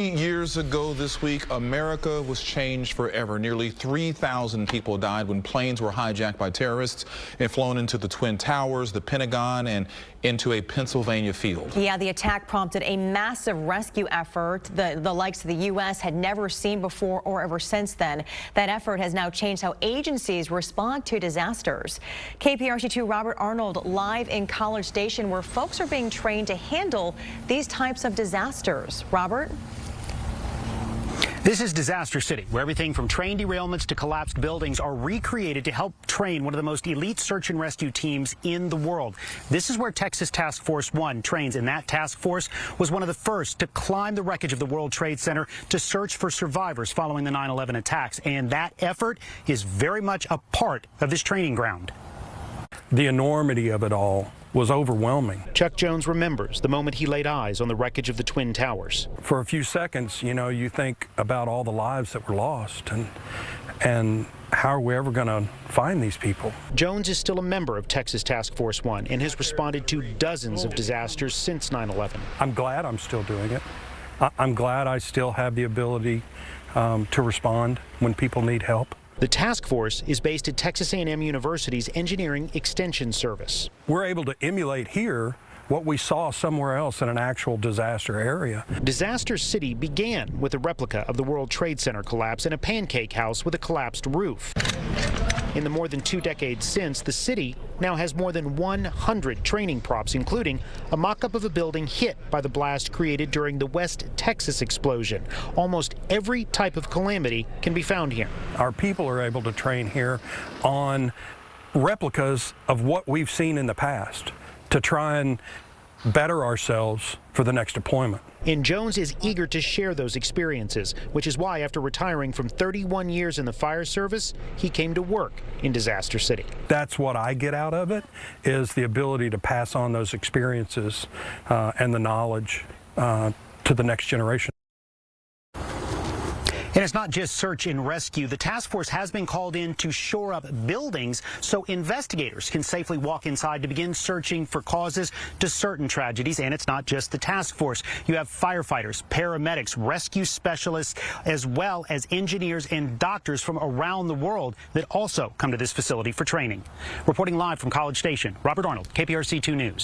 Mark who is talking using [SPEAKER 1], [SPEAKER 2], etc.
[SPEAKER 1] Years ago this week, America was changed forever. Nearly 3,000 people died when planes were hijacked by terrorists and flown into the Twin Towers, the Pentagon, and into a Pennsylvania field.
[SPEAKER 2] Yeah, the attack prompted a massive rescue effort the likes of the U.S. had never seen before or ever since then. That effort has now changed how agencies respond to disasters. KPRC2 Robert Arnold live in College Station, where folks are being trained to handle these types of disasters. Robert?
[SPEAKER 3] This is Disaster City, where everything from train derailments to collapsed buildings are recreated to help train one of the most elite search and rescue teams in the world. This is where Texas Task Force 1 trains, and that task force was one of the first to climb the wreckage of the World Trade Center to search for survivors following the 9/11 attacks. And that effort is very much a part of this training ground.
[SPEAKER 4] The enormity of it all was overwhelming.
[SPEAKER 3] Chuck Jones remembers the moment he laid eyes on the wreckage of the Twin Towers.
[SPEAKER 4] For a few seconds, you think about all the lives that were lost and how are we ever going to find these people?
[SPEAKER 3] Jones is still a member of Texas Task Force 1 and has responded to dozens of disasters since 9/11.
[SPEAKER 4] I'm glad I'm still doing it. I'm glad I still have the ability to respond when people need help.
[SPEAKER 3] The task force is based at Texas A&M University's Engineering Extension Service.
[SPEAKER 4] We're able to emulate here what we saw somewhere else in an actual disaster area.
[SPEAKER 3] Disaster City began with a replica of the World Trade Center collapse in a pancake house with a collapsed roof. In the more than 2 decades since, the city now has more than 100 training props, including a mock-up of a building hit by the blast created during the West Texas explosion. Almost every type of calamity can be found here.
[SPEAKER 4] Our people are able to train here on replicas of what we've seen in the past to try and better ourselves for the next deployment.
[SPEAKER 3] And Jones is eager to share those experiences, which is why after retiring from 31 years in the fire service, he came to work in Disaster City.
[SPEAKER 4] That's what I get out of it, is the ability to pass on those experiences and the knowledge to the next generation.
[SPEAKER 3] And it's not just search and rescue. The task force has been called in to shore up buildings so investigators can safely walk inside to begin searching for causes to certain tragedies. And it's not just the task force. You have firefighters, paramedics, rescue specialists, as well as engineers and doctors from around the world that also come to this facility for training. Reporting live from College Station, Robert Arnold, KPRC 2 News.